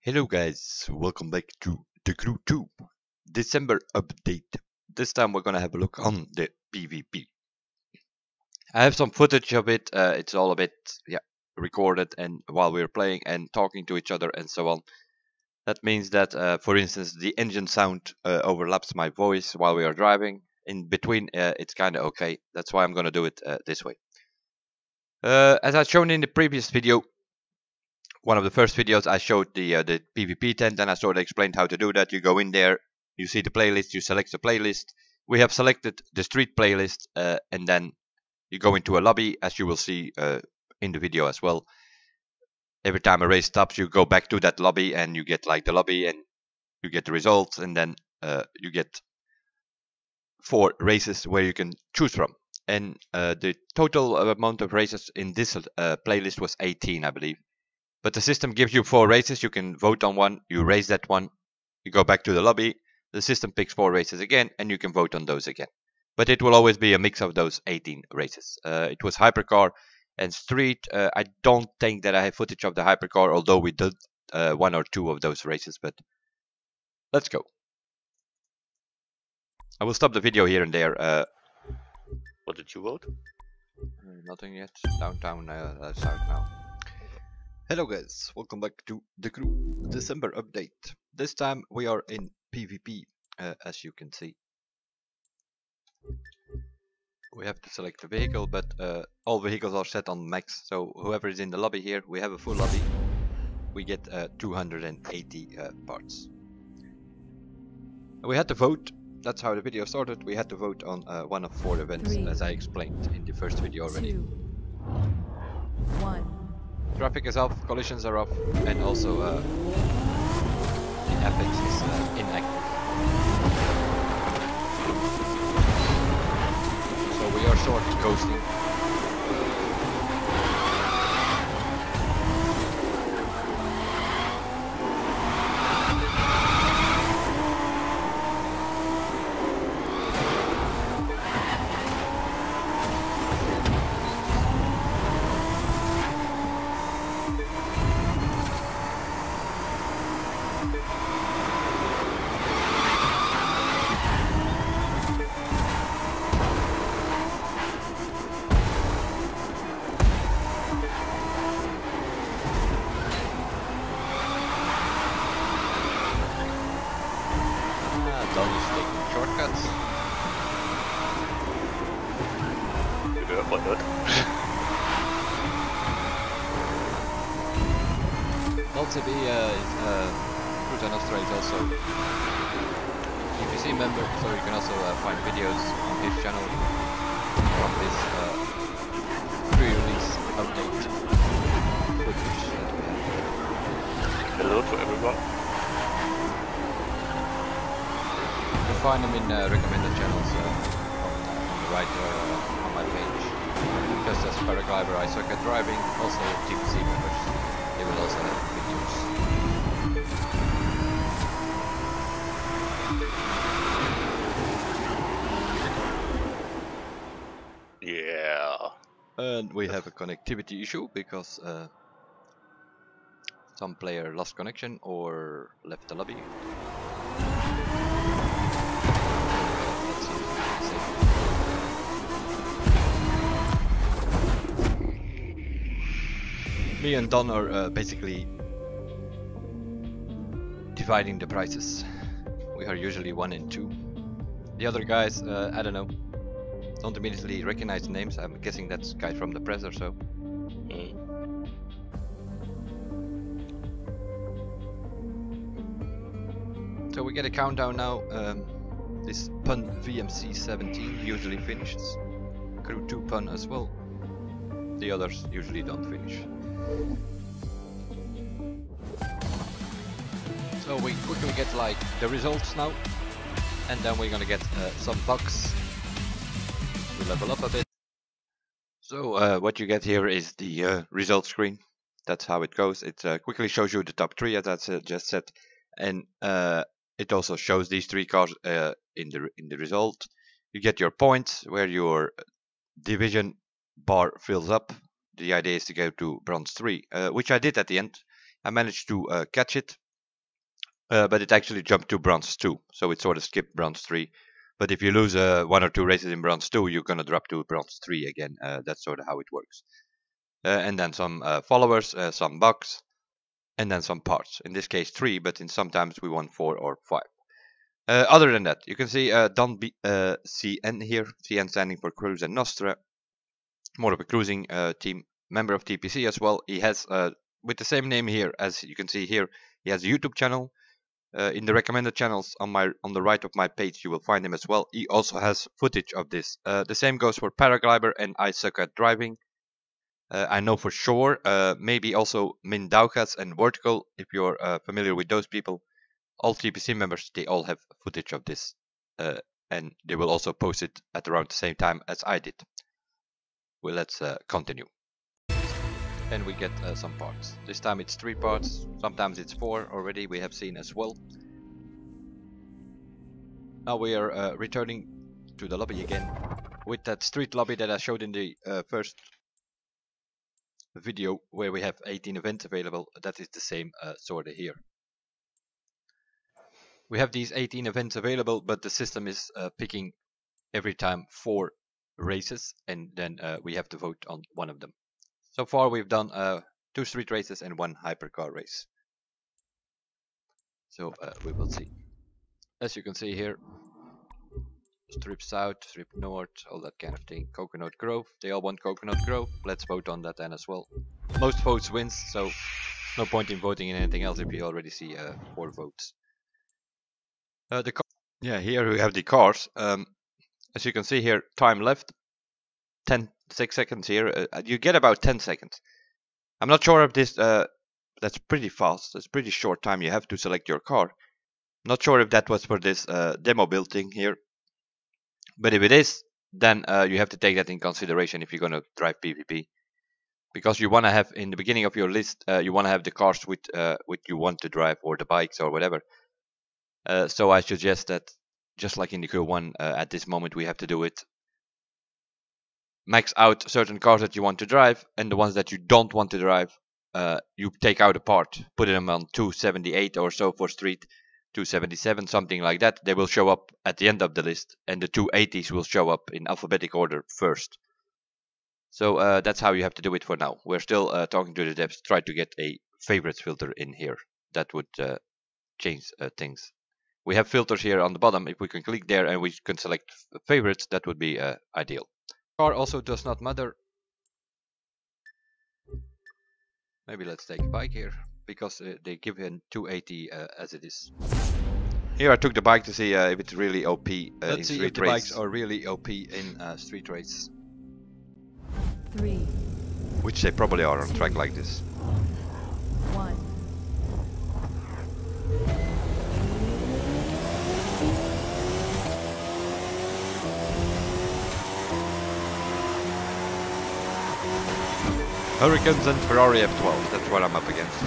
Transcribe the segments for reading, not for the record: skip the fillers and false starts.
Hello guys, welcome back to the Crew 2 December update. This time we're gonna have a look on the PvP. I have some footage of it, it's all a bit recorded and while we're playing and talking to each other and so on. That means that for instance the engine sound overlaps my voice while we are driving. In between it's kinda okay, that's why I'm gonna do it this way. As I've shown in the previous video, one of the first videos, I showed the PvP tent and I sort of explained how to do that. You go in there, you see the playlist, you select the playlist. We have selected the street playlist and then you go into a lobby, as you will see in the video as well. Every time a race stops, you go back to that lobby and you get like the lobby and you get the results, and then you get 4 races where you can choose from. And the total amount of races in this playlist was 18, I believe. But the system gives you 4 races, you can vote on one, you race that one, you go back to the lobby, the system picks 4 races again, and you can vote on those again. But it will always be a mix of those 18 races. It was hypercar and street. I don't think that I have footage of the hypercar, although we did 1 or 2 of those races, but let's go. I will stop the video here and there. What did you vote? Nothing yet. Downtown south now. Hello guys, welcome back to the Crew December update. This time we are in PvP, as you can see. We have to select a vehicle, but all vehicles are set on max, so whoever is in the lobby here, we have a full lobby, we get 280 parts. We had to vote, that's how the video started. We had to vote on one of 4 events, 3, as I explained in the first video already. 2, 1. Traffic is off, collisions are off, and also the Apex is inactive. So we are sort of coasting. Don is taking shortcuts. Why not? LCB is Cruise Nostra is also GPC member, so you can also find videos on his channel from this pre-release update footage that we have. Hello to everyone. You can find them in recommended channels on the right there on my page. Just as Paraglider, I suck at driving, also GPC members. They will also have videos. Yeah. And we have a connectivity issue because some player lost connection or left the lobby. Let's see if we can save. Me and Don are basically dividing the prizes. We are usually 1 and 2. The other guys, I don't know. Don't immediately recognize the names. I'm guessing that's guys from the press or so. So we get a countdown now. This pun VMC 17 usually finishes. Crew 2 pun as well. The others usually don't finish. So we quickly get like the results now, and then we're gonna get some bucks to level up a bit. So what you get here is the result screen. That's how it goes. It quickly shows you the top 3, as I just said, and it also shows these 3 cars in the result. You get your points where your division bar fills up. The idea is to go to bronze 3, which I did at the end. I managed to catch it. but it actually jumped to bronze 2, so it sort of skipped bronze 3. But if you lose 1 or 2 races in bronze 2, you're gonna drop to bronze 3 again. That's sort of how it works. And then some followers, some bucks, and then some parts. In this case 3, but in sometimes we won 4 or 5. Other than that, you can see Don CN here. CN standing for Cruise and Nostra. More of a cruising team, member of TPC as well. He has, with the same name here, as you can see here, he has a YouTube channel. In the recommended channels on the right of my page, you will find him as well. He also has footage of this. The same goes for Paraglider and I Suck at Driving. I know for sure, maybe also Mindaugas and Vertical, if you're familiar with those people. All TPC members, they all have footage of this, and they will also post it at around the same time as I did. Well, let's continue. And we get some parts. This time it's 3 parts, sometimes it's 4 already, we have seen as well. Now we are returning to the lobby again with that street lobby that I showed in the first video, where we have 18 events available. That is the same sort of here. We have these 18 events available, but the system is picking every time 4 races, and then we have to vote on one of them. So far we've done 2 street races and 1 hypercar race. So we will see. As you can see here, Strip South, Strip North, all that kind of thing. Coconut Grove, they all want Coconut Grove. Let's vote on that then as well. Most votes wins, so no point in voting in anything else if you already see 4 votes. Yeah, here we have the cars. As you can see here, time left 6 seconds here. You get about 10 seconds. I'm not sure if this that's pretty fast. That's pretty short time you have to select your car. Not sure if that was for this demo build thing here, but if it is, then you have to take that in consideration if you're gonna drive PvP, because you want to have in the beginning of your list, you want to have the cars with you want to drive, or the bikes or whatever. So I suggest that, just like in the Q1, at this moment we have to do it. Max out certain cars that you want to drive, and the ones that you don't want to drive, you take out a part, put them on 278 or so for street, 277, something like that. They will show up at the end of the list, and the 280s will show up in alphabetic order first. So that's how you have to do it for now. We're still talking to the devs, try to get a favorites filter in here. That would change things. We have filters here on the bottom. If we can click there and we can select favorites, that would be ideal. Car also does not matter. Maybe let's take a bike here, because they give in 280 as it is. Here I took the bike to see if it's really OP in street race. Let's see if the bikes are really OP in street race. 3, Which they probably are on a track like this. 1. Hurricanes and Ferrari F12, that's what I'm up against.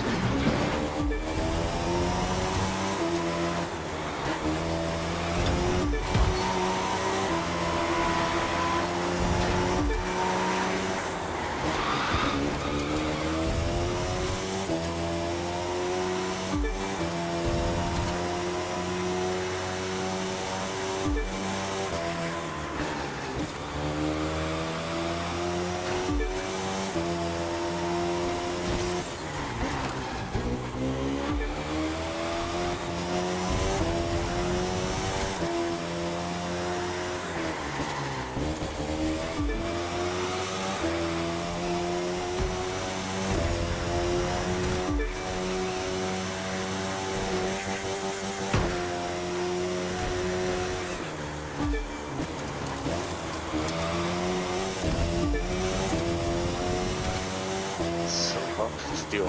Still.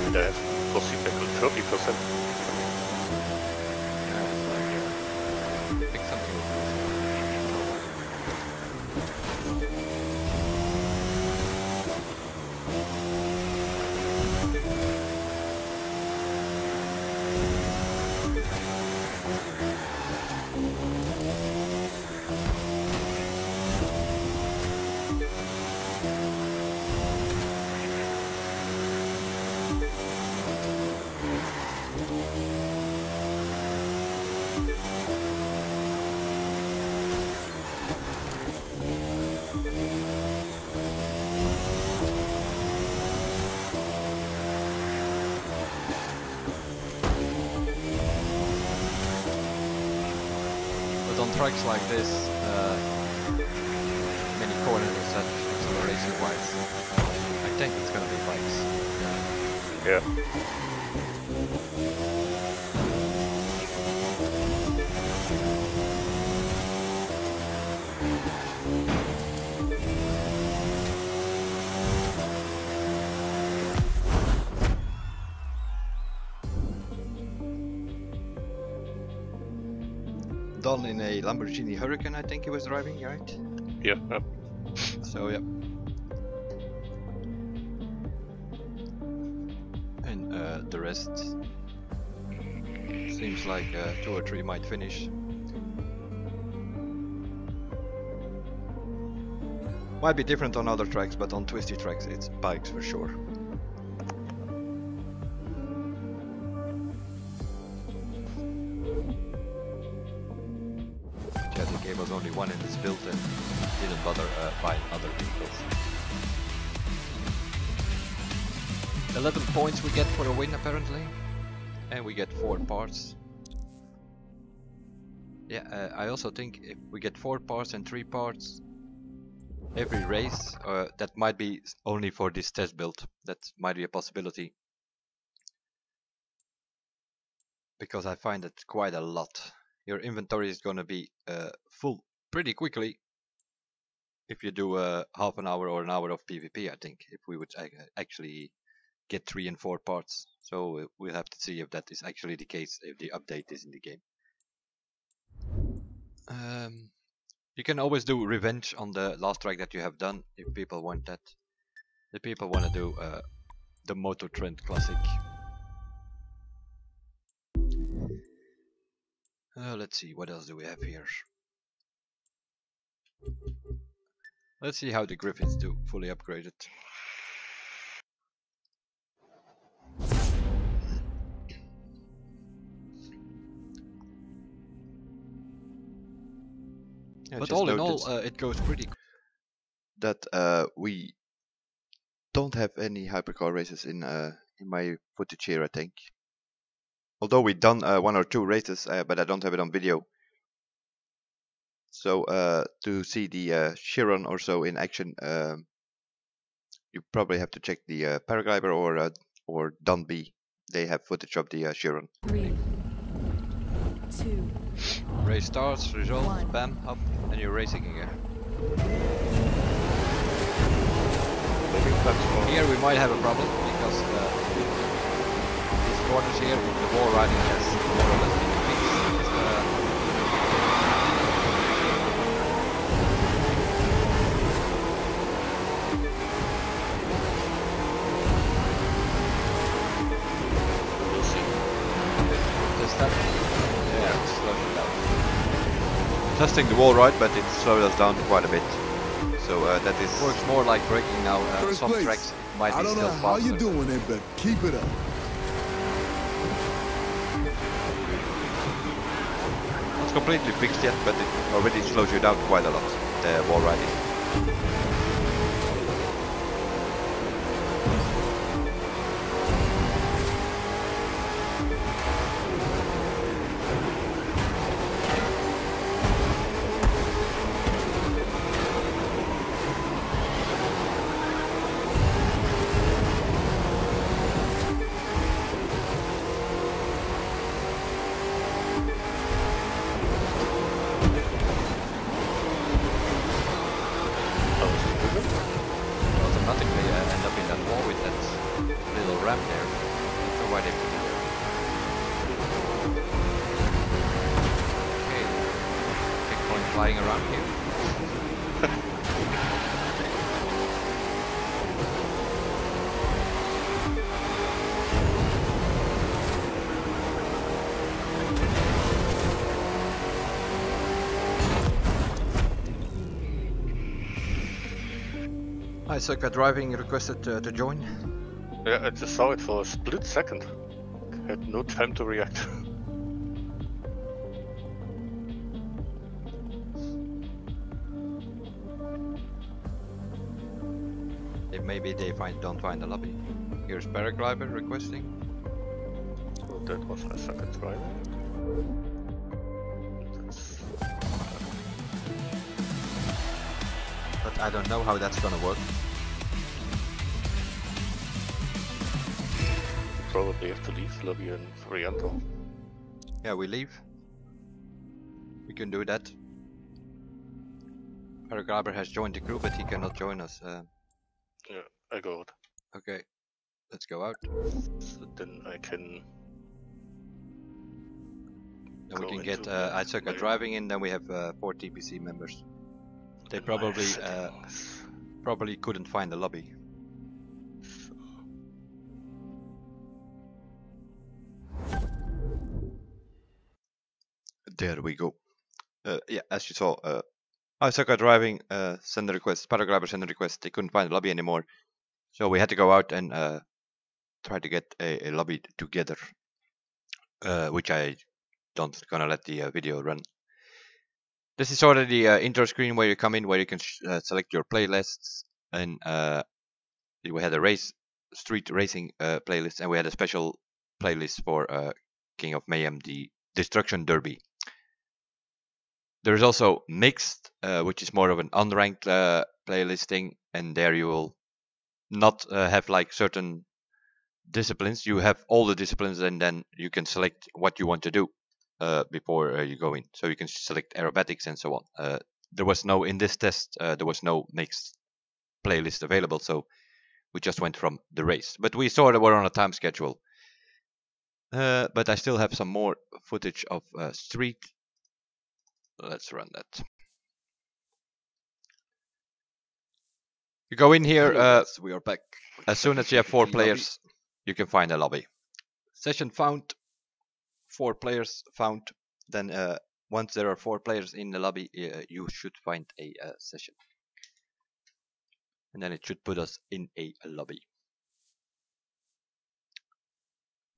And I have lost it by 30%. Pick something. But on tracks like this, many corners and such, acceleration wise, I think it's gonna be bikes. Yeah. Done in a Lamborghini Hurricane, I think he was driving, right? Yeah. So yeah. And the rest seems like 2 or 3 might finish. Might be different on other tracks, but on twisty tracks it's bikes for sure. Yeah, the game was only one in this build and didn't bother buying other vehicles. 11 points we get for a win apparently, and we get 4 parts. Yeah, I also think if we get 4 parts and 3 parts every race, that might be only for this test build. That might be a possibility, because I find it quite a lot. Your inventory is gonna be full pretty quickly if you do half an hour or an hour of PvP. I think if we would actually get 3 and 4 parts. So we'll have to see if that is actually the case, if the update is in the game. You can always do revenge on the last track that you have done if people want that. The people want to do the Moto Trend Classic. Let's see, what else do we have here? Let's see how the Griffins do, fully upgraded. Yeah, but all in all, it goes pretty. That we don't have any hypercar races in my footage here, I think. Although we've done 1 or 2 races, but I don't have it on video. So to see the Chiron or so in action, you probably have to check the Paraglider or Dunby. They have footage of the Chiron. 3, 2, Race starts, results, 1. bam, up, and you're racing again. Here we might have a problem because these corners here, the wall riding has more or less been fixed. We'll see. Does that? Yeah, it slows it down. Testing the wall ride, but it slowed us down quite a bit. So that is works more like braking now. Some tracks might be I don't still know faster. how you doing it, but keep it up. It's completely fixed yet, but it already slows you down quite a lot, the wall riding. Automatically end up in that wall with that little ramp there. Not sure why they put it there. Okay, checkpoint flying around here. I suck at driving requested to join. Yeah, I just saw it for a split second. Had no time to react. Maybe they don't find the lobby. Here's Paraglider requesting. So that was my second try. That's but I don't know how that's gonna work. Probably have to leave the lobby and re-enter. Yeah, we leave. We can do that. Paragrabber has joined the crew, but he cannot join us. Yeah, I go out. Okay, let's go out. So then I can. Then we Go can get into Isuka my- driving in. Then we have 4 TPC members. They probably settings. probably couldn't find the lobby. There we go. Yeah, as you saw, Isuka driving, send a request, Paragrabber send a request. They couldn't find the lobby anymore, so we had to go out and try to get a lobby together, which I don't gonna let the video run. This is sort of the intro screen where you come in, where you can select your playlists, and we had a street racing playlist, and we had a special playlist for King of Mayhem, the Destruction Derby. There is also mixed, which is more of an unranked playlisting, and there you will not have like certain disciplines. You have all the disciplines, and then you can select what you want to do before you go in. So you can select aerobatics and so on. There was no, in this test, there was no mixed playlist available, so we just went from the race. But we sort of were on a time schedule. But I still have some more footage of street. Let's run that. You go in here, We are back. as soon as you have 4 Lobby. players, you can find a lobby. Session found, 4 players found. Then once there are 4 players in the lobby, you should find a session. And then it should put us in a lobby.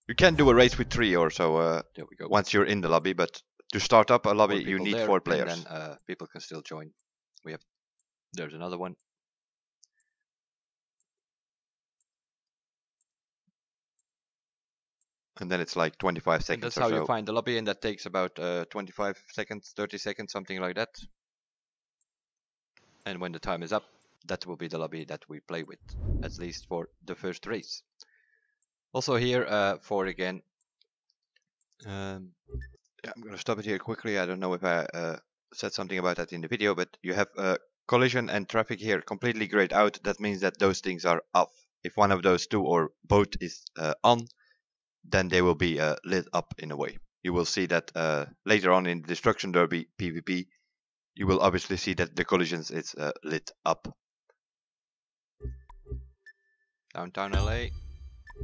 You can do a race with 3 or so There we go. once you're in the lobby, but to start up a lobby, 4 you people need there, 4 and players. then, And then people can still join. There's another one. And then it's like 25 And seconds that's or how so. you find the lobby, and that takes about 25 seconds, 30 seconds, something like that. And when the time is up, that will be the lobby that we play with, at least for the first race. Also here for again, Yeah, I'm going to stop it here quickly. I don't know if I said something about that in the video, but you have collision and traffic here completely grayed out. That means that those things are off. If one of those 2 or both is on, then they will be lit up in a way. You will see that later on in the Destruction Derby PvP, you will obviously see that the collisions is lit up. downtown LA,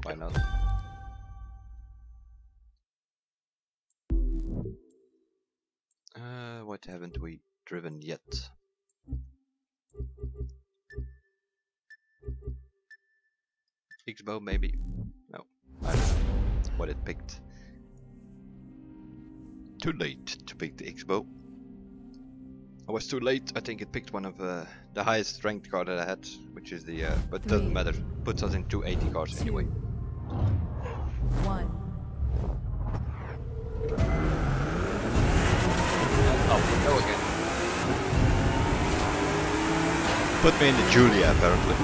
why not? What haven't we driven yet? X-Bow maybe? No, I don't know what it picked. Too late to pick the X-Bow. I was too late. I think it picked one of the highest ranked car that I had, which is the but it doesn't matter. Puts us in 280 cars anyway. 1. Oh, go again. Put me in the Julia apparently.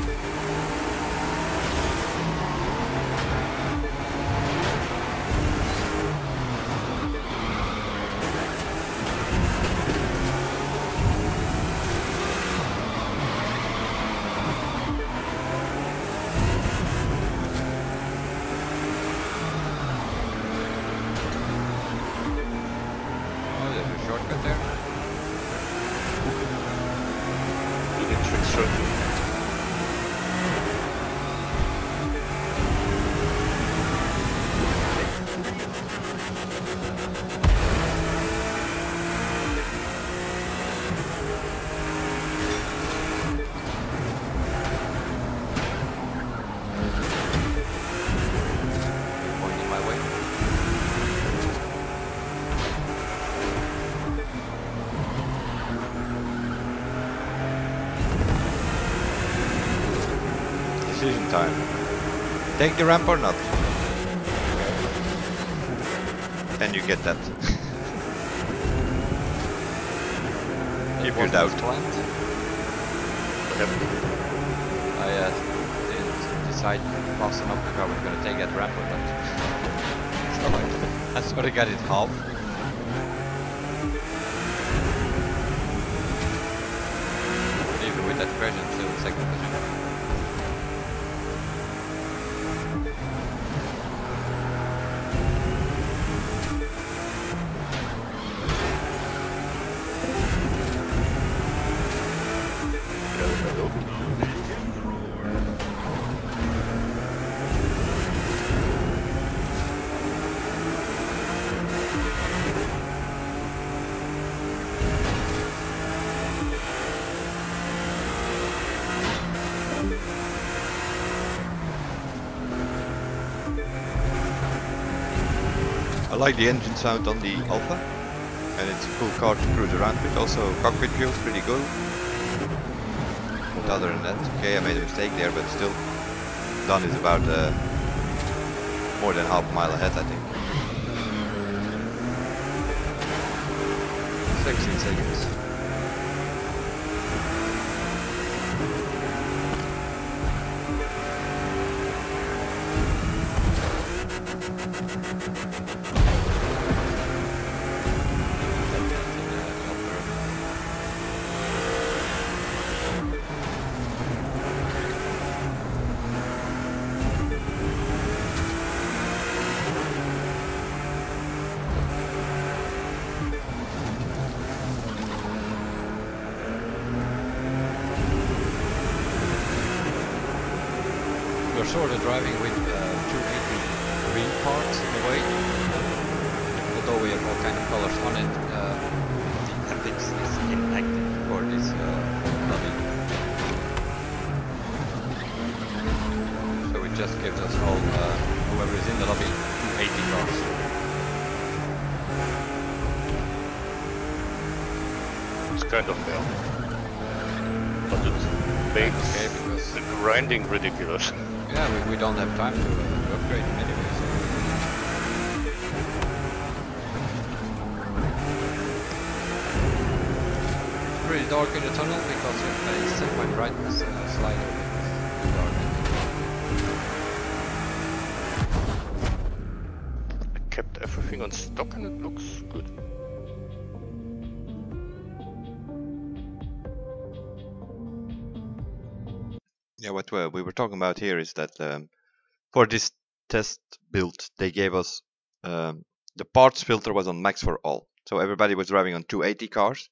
Oh, there's a shortcut there. Electric circle. Pointing my way. Decision time. Take the ramp or not? And you get that. Keep your Wasn't doubt. planned. What happened? I didn't decide fast enough if I was going to take that ramp or not. So I sort of got it half. Even with that crash, I'm still in second position. I like the engine sound on the Alpha, and it's a cool car to cruise around with. Also, cockpit feels pretty good. But other than that, okay, I made a mistake there, but still, Don is about more than half a mile ahead, I think. 16 seconds. We're sort of driving with 280 green parts in a way. Although we have all kind of colors on it, the FX is inactive for this lobby. So it just gives us all, whoever is in the lobby, 280 cars. It's kind of fair. But it makes the grinding ridiculous. Yeah, we don't have time to upgrade them anyway. So. It's pretty dark in the tunnel because I set my brightness slider dark. I kept everything on stock and it looks good. Yeah, what we were talking about here is that for this test build, they gave us the parts filter was on max for all. So everybody was driving on 280 cars,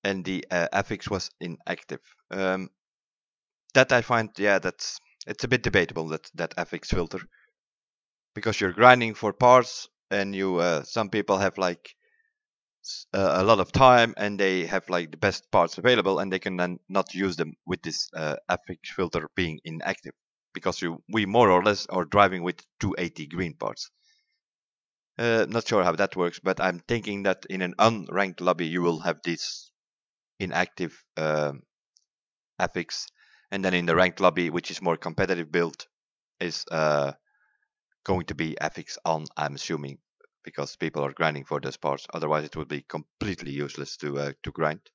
and the FX was inactive. That I find, yeah, it's a bit debatable, that FX filter, because you're grinding for parts, and you some people have like a lot of time, and they have like the best parts available, and they can then not use them with this FX filter being inactive, because we more or less are driving with 280 green parts. Not sure how that works, but I'm thinking that in an unranked lobby you will have this inactive FX, and then in the ranked lobby, which is more competitive build, is going to be FX on, I'm assuming, because people are grinding for those parts. Otherwise it would be completely useless to grind.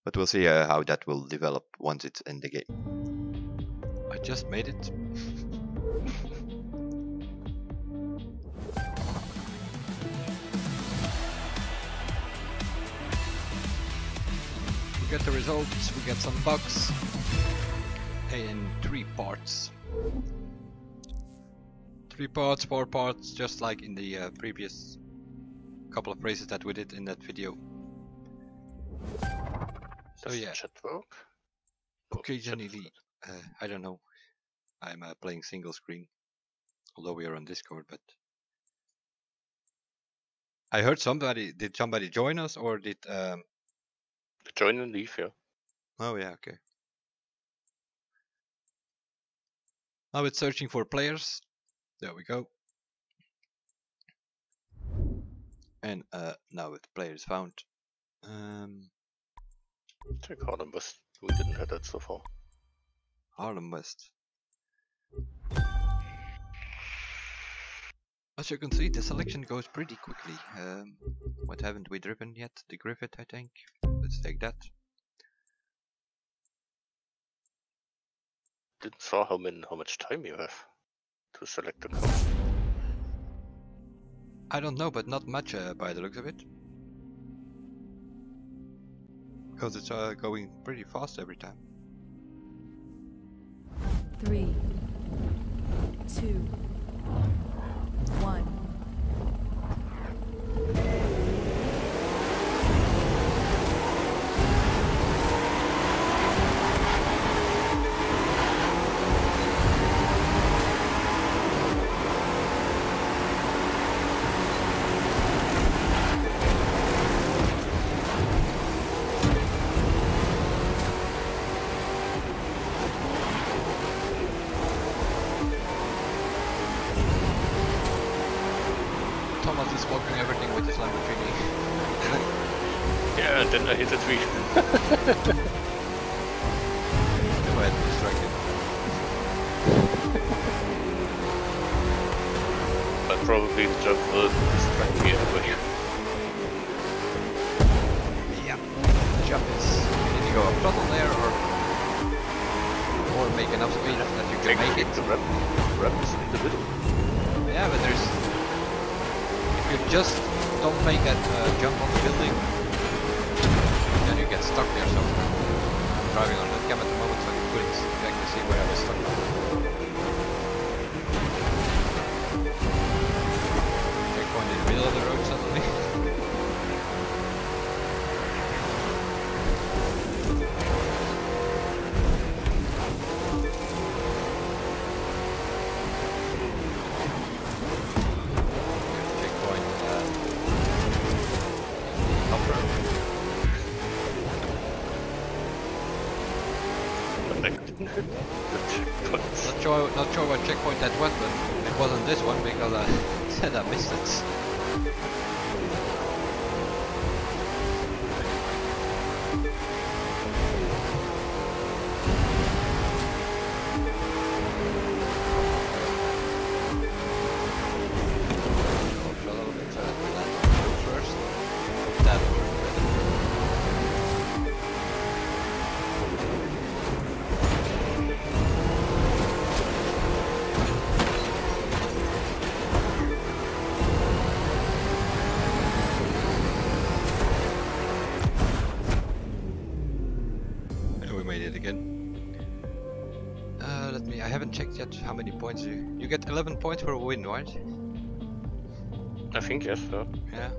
But we'll see how that will develop once it's in the game. I just made it. We get the results, we get some bugs, and 3 parts. 3 parts, 4 parts, just like in the previous couple of races that we did in that video. So yeah, Chat work? occasionally, I don't know, I'm playing single screen, although we are on Discord, but I heard did somebody join us, or did... Join and leave, yeah. Oh yeah, okay. Now it's searching for players. There we go. And now the player is found. Check Harlan West. We didn't have that so far. Harlan West. As you can see, the selection goes pretty quickly. What haven't we driven yet? The Griffith, I think. Let's take that. didn't saw how much time you have to select the car. I don't know, but not much by the looks of it. Because it's going pretty fast every time. 3, 2, 1. Thomas is blocking everything with his Lamborghini. Yeah, and then I hit a tree. Go ahead, distract him. But probably the jump will distract me anyway. Yeah. Jump is. You need to go up throttle there or make enough speed that you can make it. The ramp is in the middle. Yeah, but there's. If you just don't make that jump on the building, then you get stuck there. So I'm driving on that cam at the moment, so you couldn't exactly see where I was stuck. Checkpoint in the middle of the road suddenly. Checkpoint top road. But I didn't hit the checkpoint. Not sure what checkpoint that was, but it wasn't this one because I said I missed it. A little bit so that we land on the road first. That would be better. And we made it again. I haven't checked yet how many points you get 11 points for a win, right? I think yes, so. Yeah.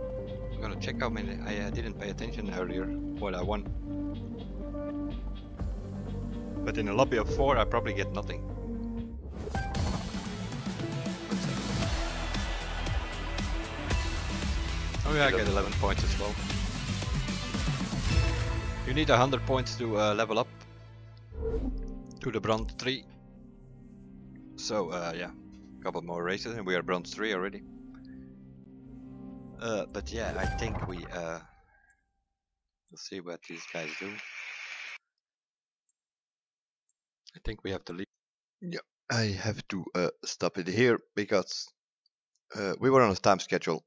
I'm gonna check how many. I didn't pay attention earlier what I won. But in a lobby of 4 I probably get nothing. 1 second. Oh yeah, I get 11 points as well. You need 100 points to level up to the bronze 3. So yeah, a couple more races and we are bronze 3 already. But yeah, I think we we'll see what these guys do. I think we have to leave. Yeah, I have to stop it here because we were on a time schedule,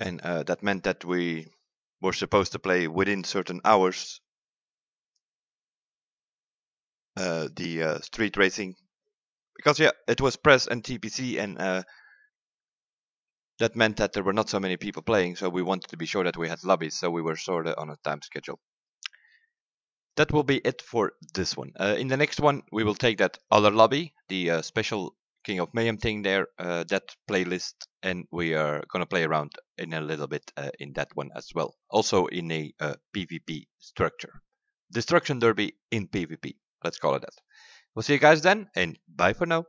and that meant that we were supposed to play within certain hours the street racing, because yeah, it was press and TPC, and that meant that there were not so many people playing, so we wanted to be sure that we had lobbies, so we were sort of on a time schedule. That will be it for this one. In the next one, we will take that other lobby, the special King of Mayhem thing there, that playlist, and we are gonna play around in a little bit in that one as well. Also in a PvP structure. Destruction Derby in PvP. Let's call it that. We'll see you guys then, and bye for now.